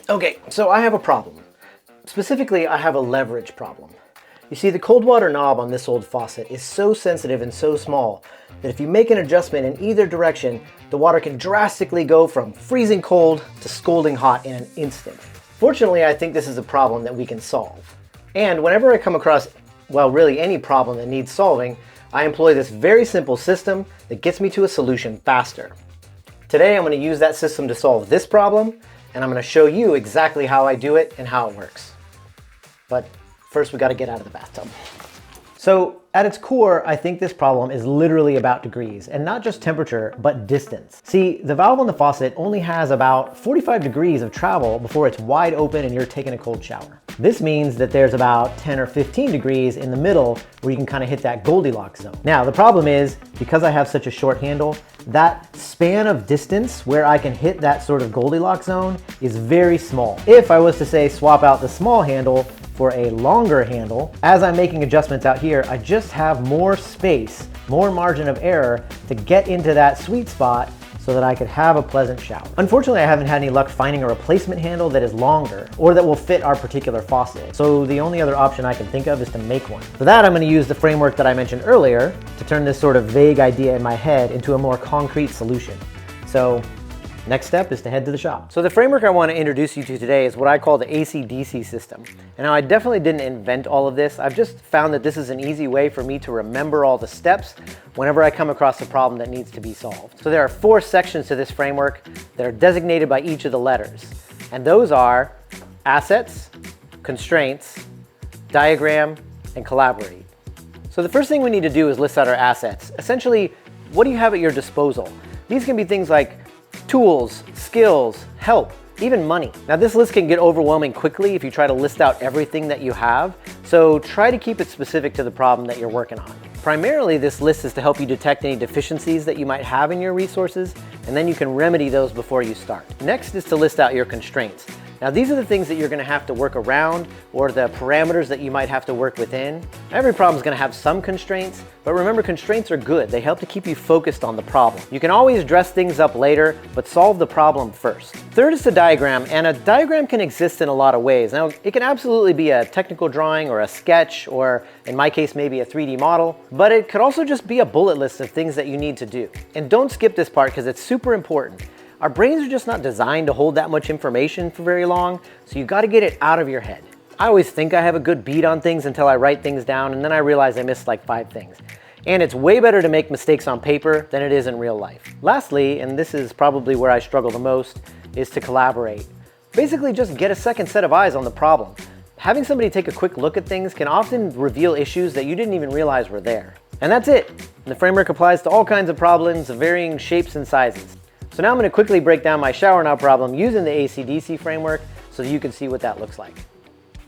Okay, so I have a problem. Specifically, I have a leverage problem. You see, the cold water knob on this old faucet is so sensitive and so small that if you make an adjustment in either direction, the water can drastically go from freezing cold to scalding hot in an instant. Fortunately, I think this is a problem that we can solve. And whenever I come across, well, really any problem that needs solving, I employ this very simple system that gets me to a solution faster. Today, I'm going to use that system to solve this problem, and I'm going to show you exactly how I do it and how it works. But first, we got to get out of the bathtub. So at its core, I think this problem is literally about degrees, and not just temperature, but distance. See, the valve on the faucet only has about 45 degrees of travel before it's wide open and you're taking a cold shower. This means that there's about 10 or 15 degrees in the middle where you can kind of hit that Goldilocks zone. Now, the problem is, because I have such a short handle, that span of distance where I can hit that sort of Goldilocks zone is very small. If I was to say swap out the small handle for a longer handle, as I'm making adjustments out here, I just have more space, more margin of error to get into that sweet spot so that I could have a pleasant shower. Unfortunately, I haven't had any luck finding a replacement handle that is longer or that will fit our particular faucet. So the only other option I can think of is to make one. For that, I'm going to use the framework that I mentioned earlier to turn this sort of vague idea in my head into a more concrete solution. So next step is to head to the shop. So the framework I want to introduce you to today is what I call the ACDC system. And now I definitely didn't invent all of this. I've just found that this is an easy way for me to remember all the steps whenever I come across a problem that needs to be solved. So there are 4 sections to this framework that are designated by each of the letters. And those are assets, constraints, diagram, and collaborate. So the first thing we need to do is list out our assets. Essentially, what do you have at your disposal? These can be things like tools, skills, help, even money. Now this list can get overwhelming quickly if you try to list out everything that you have, so try to keep it specific to the problem that you're working on. Primarily, this list is to help you detect any deficiencies that you might have in your resources, and then you can remedy those before you start. Next is to list out your constraints. Now these are the things that you're going to have to work around, or the parameters that you might have to work within. Every problem is going to have some constraints, but remember, constraints are good. They help to keep you focused on the problem. You can always dress things up later, but solve the problem first. Third is the diagram, and a diagram can exist in a lot of ways. Now it can absolutely be a technical drawing or a sketch, or in my case maybe a 3D model, but it could also just be a bullet list of things that you need to do. And don't skip this part because it's super important. Our brains are just not designed to hold that much information for very long, so you got to get it out of your head. I always think I have a good beat on things until I write things down, and then I realize I missed like 5 things. And it's way better to make mistakes on paper than it is in real life. Lastly, and this is probably where I struggle the most, is to collaborate. Basically, just get a second set of eyes on the problem. Having somebody take a quick look at things can often reveal issues that you didn't even realize were there. And that's it. The framework applies to all kinds of problems of varying shapes and sizes. So now I'm going to quickly break down my shower knob problem using the ACDC framework so that you can see what that looks like.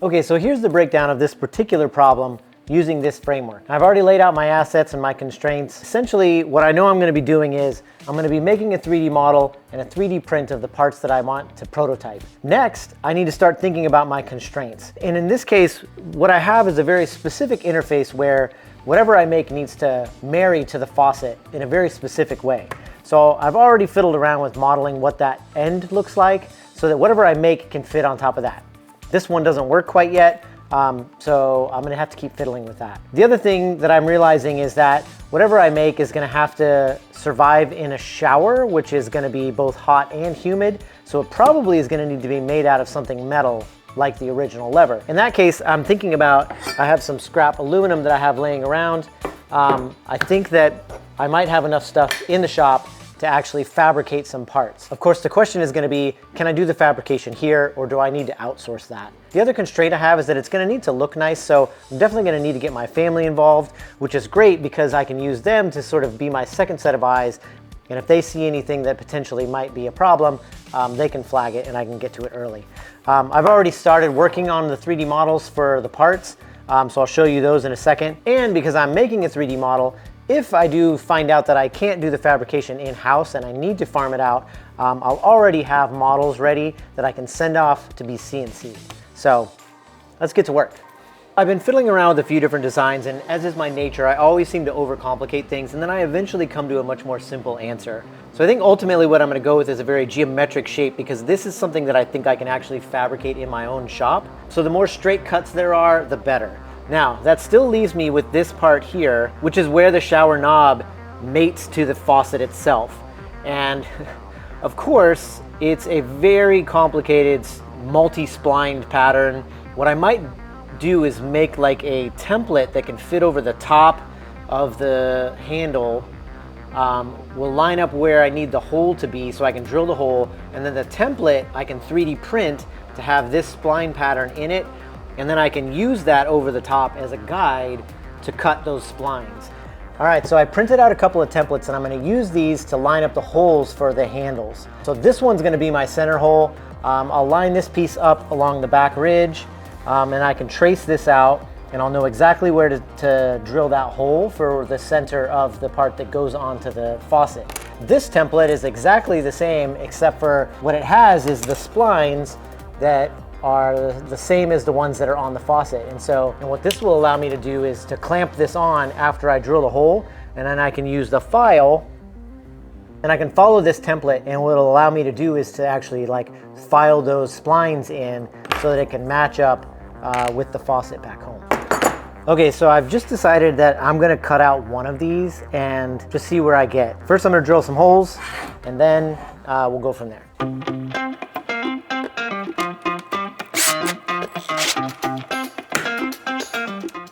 Okay, so here's the breakdown of this particular problem using this framework. I've already laid out my assets and my constraints. Essentially, what I know I'm going to be doing is I'm going to be making a 3D model and a 3D print of the parts that I want to prototype. Next, I need to start thinking about my constraints. And in this case, what I have is a very specific interface where whatever I make needs to marry to the faucet in a very specific way. So I've already fiddled around with modeling what that end looks like so that whatever I make can fit on top of that. This one doesn't work quite yet, so I'm gonna have to keep fiddling with that. The other thing that I'm realizing is that whatever I make is gonna have to survive in a shower, which is gonna be both hot and humid, so it probably is gonna need to be made out of something metal like the original lever. In that case, I'm thinking about, I have some scrap aluminum that I have laying around. I think that I might have enough stuff in the shop to actually fabricate some parts. Of course, the question is gonna be, can I do the fabrication here, or do I need to outsource that? The other constraint I have is that it's gonna need to look nice, so I'm definitely gonna need to get my family involved, which is great because I can use them to sort of be my second set of eyes, and if they see anything that potentially might be a problem, they can flag it and I can get to it early. I've already started working on the 3D models for the parts, so I'll show you those in a second. And because I'm making a 3D model, if I do find out that I can't do the fabrication in-house and I need to farm it out, I'll already have models ready that I can send off to be CNC'd. So let's get to work. I've been fiddling around with a few different designs, and as is my nature, I always seem to overcomplicate things, and then I eventually come to a much more simple answer. So I think ultimately what I'm going to go with is a very geometric shape, because this is something that I think I can actually fabricate in my own shop. So the more straight cuts there are, the better. Now, that still leaves me with this part here, which is where the shower knob mates to the faucet itself. And of course, it's a very complicated multi-splined pattern. What I might do is make like a template that can fit over the top of the handle. Will line up where I need the hole to be so I can drill the hole, and then the template I can 3D print to have this spline pattern in it, and then I can use that over the top as a guide to cut those splines. All right, so I printed out a couple of templates, and I'm going to use these to line up the holes for the handles. So this one's going to be my center hole. I'll line this piece up along the back ridge, and I can trace this out, and I'll know exactly where to drill that hole for the center of the part that goes onto the faucet. This template is exactly the same, except for what it has is the splines that are the same as the ones that are on the faucet. And what this will allow me to do is to clamp this on after I drill the hole, and then I can use the file and I can follow this template, and what it'll allow me to do is to actually like file those splines in so that it can match up with the faucet back home. Okay, so I've just decided that I'm gonna cut out one of these and just see where I get. First I'm gonna drill some holes, and then we'll go from there.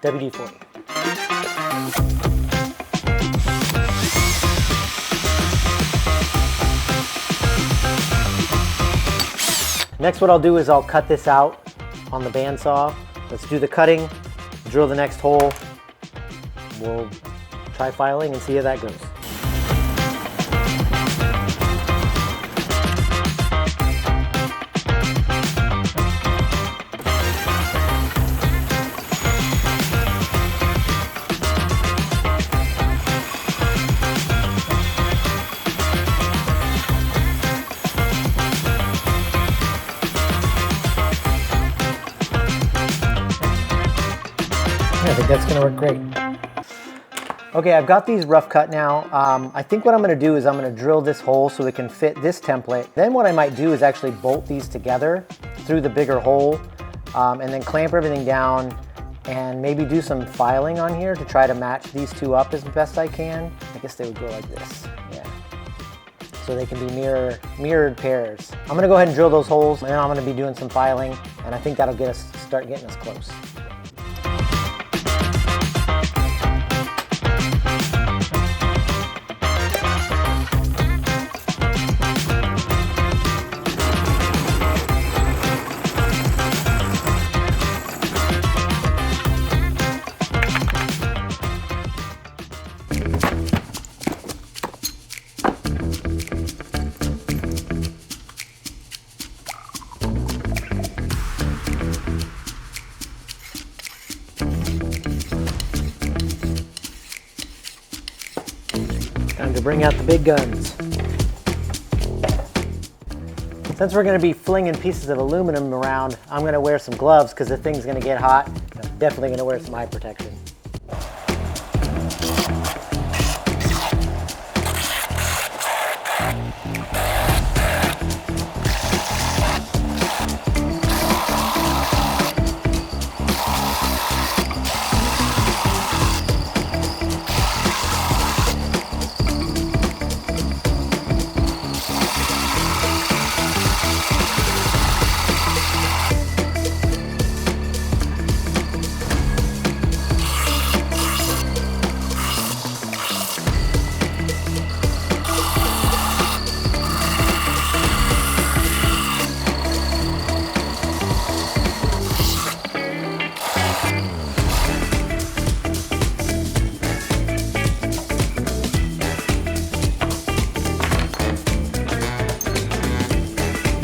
WD-40. Next, what I'll do is I'll cut this out on the bandsaw. Let's do the cutting, drill the next hole. We'll try filing and see how that goes. I think that's gonna work great. Okay, I've got these rough cut now. I think what I'm gonna do is I'm gonna drill this hole so it can fit this template. Then what I might do is actually bolt these together through the bigger hole, and then clamp everything down and maybe do some filing on here to try to match these two up as best I can. I guess they would go like this, yeah. So they can be mirrored pairs. I'm gonna go ahead and drill those holes, and then I'm gonna be doing some filing, and I think that'll start getting us close. Time to bring out the big guns. Since we're going to be flinging pieces of aluminum around, I'm going to wear some gloves because the thing's going to get hot. I'm definitely going to wear some eye protection.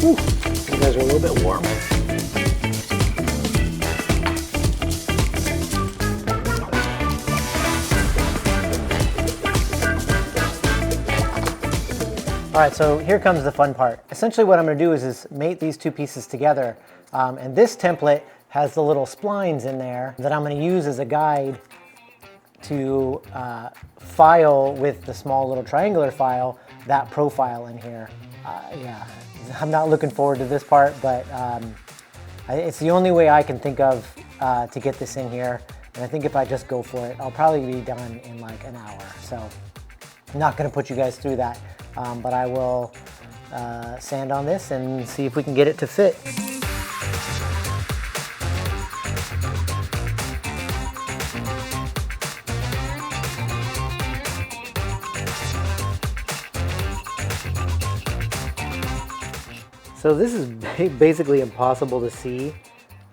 Whew, you guys are a little bit warm. All right, so here comes the fun part. Essentially what I'm gonna do is mate these two pieces together. And this template has the little splines in there that I'm going to use as a guide to file with the small little triangular file, that profile in here. Yeah, I'm not looking forward to this part, but it's the only way I can think of to get this in here. And I think if I just go for it, I'll probably be done in like an hour. So I'm not going to put you guys through that, but I will sand on this and see if we can get it to fit. So this is basically impossible to see,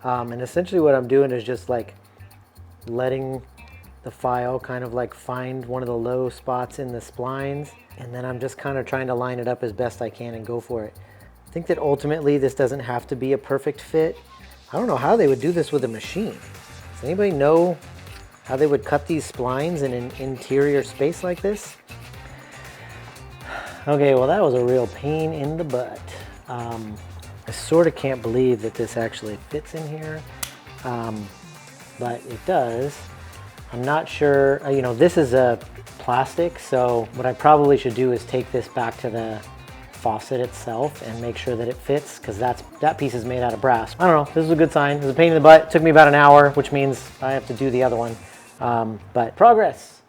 and essentially what I'm doing is just like letting the file kind of like find one of the low spots in the splines, and then I'm just kind of trying to line it up as best I can and go for it. I think that ultimately this doesn't have to be a perfect fit. I don't know how they would do this with a machine. Does anybody know how they would cut these splines in an interior space like this? Okay, well that was a real pain in the butt. I sort of can't believe that this actually fits in here, but it does. I'm not sure, you know, this is a plastic, so what I probably should do is take this back to the faucet itself and make sure that it fits, because that piece is made out of brass. I don't know, this is a good sign. It was a pain in the butt. It took me about an hour, which means I have to do the other one, but progress.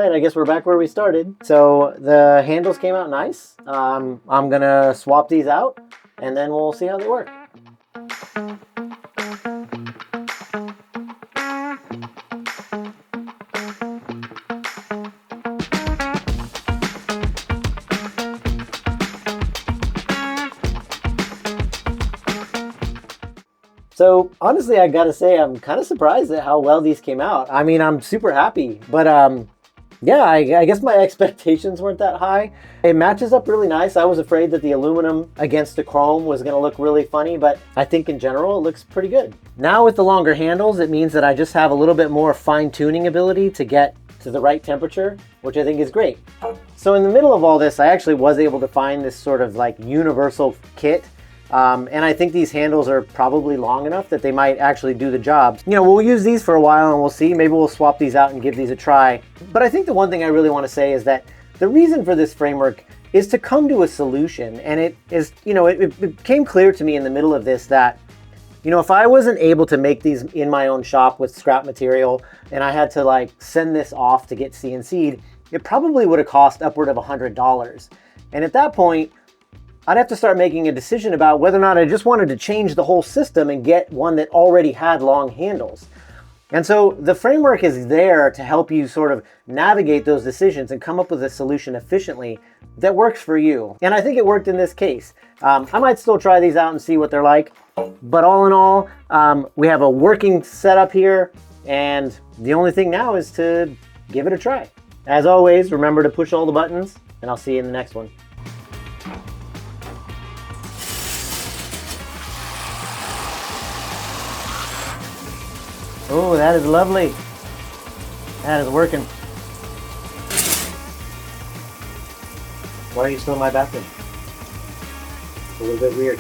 I guess we're back where we started. So the handles came out nice. I'm gonna swap these out and then we'll see how they work. So honestly, I gotta say, I'm kind of surprised at how well these came out. I mean, I'm super happy, but yeah, I guess my expectations weren't that high. It matches up really nice. I was afraid that the aluminum against the chrome was gonna look really funny, but I think in general it looks pretty good. Now with the longer handles, it means that I just have a little bit more fine-tuning ability to get to the right temperature, which I think is great. So in the middle of all this, I actually was able to find this sort of like universal kit. And I think these handles are probably long enough that they might actually do the job. You know, we'll use these for a while and we'll see. Maybe we'll swap these out and give these a try. But I think the one thing I really want to say is that the reason for this framework is to come to a solution. And it is, you know, it became clear to me in the middle of this that, you know, if I wasn't able to make these in my own shop with scrap material and I had to like send this off to get CNC'd, it probably would have cost upward of $100. And at that point, I'd have to start making a decision about whether or not I just wanted to change the whole system and get one that already had long handles. And so the framework is there to help you sort of navigate those decisions and come up with a solution efficiently that works for you. And I think it worked in this case. I might still try these out and see what they're like. But all in all, we have a working setup here. And the only thing now is to give it a try. As always, remember to push all the buttons, and I'll see you in the next one. Oh, that is lovely. That is working. Why are you still in my bathroom? It's a little bit weird.